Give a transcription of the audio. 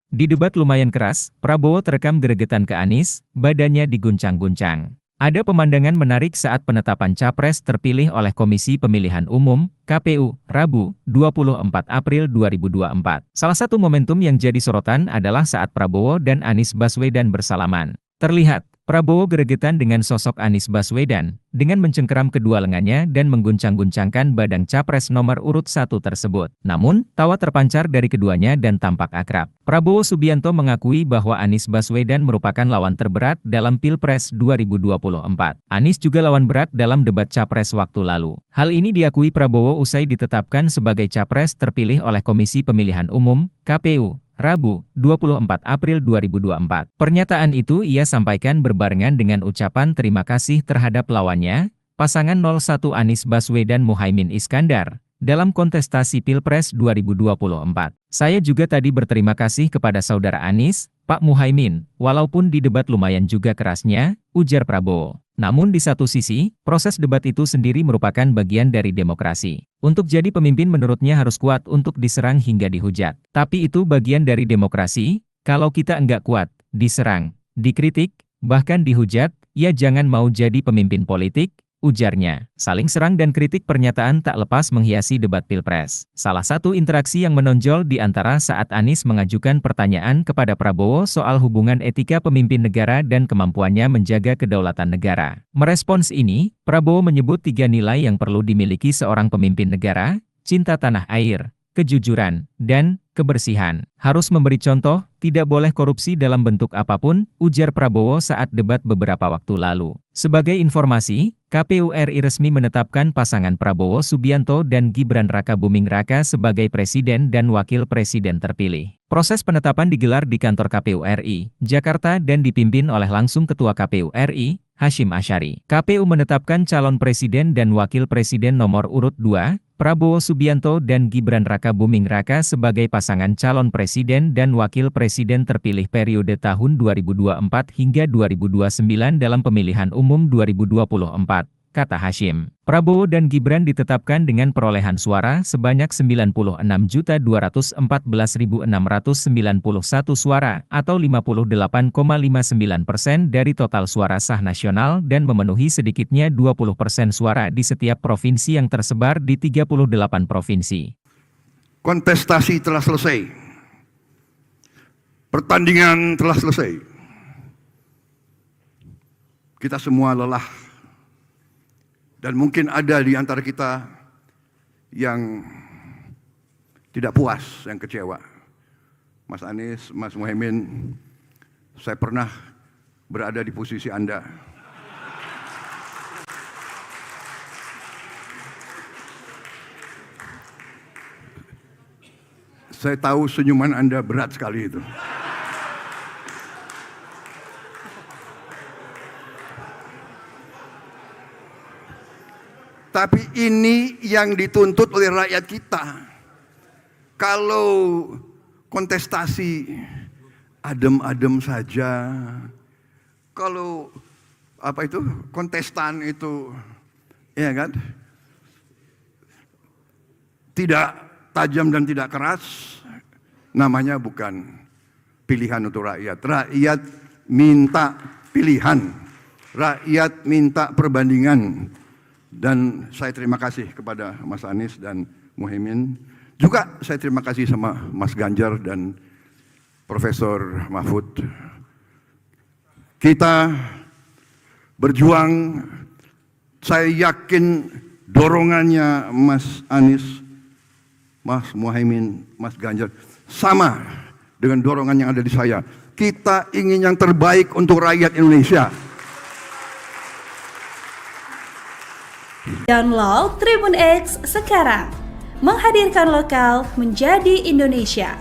Di debat lumayan keras, Prabowo terekam gregetan ke Anies, badannya diguncang-guncang. Ada pemandangan menarik saat penetapan capres terpilih oleh Komisi Pemilihan Umum, KPU, Rabu, 24 April 2024. Salah satu momentum yang jadi sorotan adalah saat Prabowo dan Anies Baswedan bersalaman. Terlihat, Prabowo gregetan dengan sosok Anies Baswedan, dengan mencengkeram kedua lengannya dan mengguncang-guncangkan badan capres nomor urut 1 tersebut. Namun, tawa terpancar dari keduanya dan tampak akrab. Prabowo Subianto mengakui bahwa Anies Baswedan merupakan lawan terberat dalam Pilpres 2024. Anies juga lawan berat dalam debat capres waktu lalu. Hal ini diakui Prabowo usai ditetapkan sebagai capres terpilih oleh Komisi Pemilihan Umum, KPU, Rabu, 24 April 2024. Pernyataan itu ia sampaikan berbarengan dengan ucapan terima kasih terhadap lawannya, pasangan 01 Anies Baswedan Muhaimin Iskandar, dalam kontestasi Pilpres 2024. Saya juga tadi berterima kasih kepada saudara Anies, Pak Muhaimin, walaupun di debat lumayan juga kerasnya, ujar Prabowo. Namun di satu sisi, proses debat itu sendiri merupakan bagian dari demokrasi. Untuk jadi pemimpin menurutnya harus kuat untuk diserang hingga dihujat. Tapi itu bagian dari demokrasi, kalau kita enggak kuat, diserang, dikritik, bahkan dihujat, ya jangan mau jadi pemimpin politik, ujarnya. Saling serang dan kritik pernyataan tak lepas menghiasi debat Pilpres. Salah satu interaksi yang menonjol di antara saat Anies mengajukan pertanyaan kepada Prabowo soal hubungan etika pemimpin negara dan kemampuannya menjaga kedaulatan negara. Merespons ini, Prabowo menyebut 3 nilai yang perlu dimiliki seorang pemimpin negara: cinta tanah air, kejujuran, dan kebersihan. Harus memberi contoh, tidak boleh korupsi dalam bentuk apapun, ujar Prabowo saat debat beberapa waktu lalu. Sebagai informasi, KPU RI resmi menetapkan pasangan Prabowo Subianto dan Gibran Rakabuming Raka sebagai presiden dan wakil presiden terpilih. Proses penetapan digelar di kantor KPU RI, Jakarta dan dipimpin oleh langsung Ketua KPU RI, Hashim Asyari. KPU menetapkan calon presiden dan wakil presiden nomor urut 2, Prabowo Subianto dan Gibran Rakabuming Raka sebagai pasangan calon presiden dan wakil presiden terpilih periode tahun 2024 hingga 2029 dalam pemilihan umum 2024, kata Hashim. Prabowo dan Gibran ditetapkan dengan perolehan suara sebanyak 96.214.691 suara atau 58,59% dari total suara sah nasional dan memenuhi sedikitnya 20% suara di setiap provinsi yang tersebar di 38 provinsi. Kontestasi telah selesai. Pertandingan telah selesai. Kita semua lelah. Dan mungkin ada di antara kita yang tidak puas, yang kecewa. Mas Anies, Mas Muhaimin, saya pernah berada di posisi Anda. Saya tahu senyuman Anda berat sekali itu. Tapi ini yang dituntut oleh rakyat kita. Kalau kontestasi adem-adem saja, kalau kontestan itu, ya kan, tidak tajam dan tidak keras, namanya bukan pilihan untuk rakyat. Rakyat minta pilihan, rakyat minta perbandingan. Dan saya terima kasih kepada Mas Anies dan Muhaimin. Juga saya terima kasih sama Mas Ganjar dan Profesor Mahfud. Kita berjuang, saya yakin dorongannya Mas Anies, Mas Muhaimin, Mas Ganjar sama dengan dorongan yang ada di saya. Kita ingin yang terbaik untuk rakyat Indonesia. Download Tribun X sekarang, menghadirkan lokal menjadi Indonesia.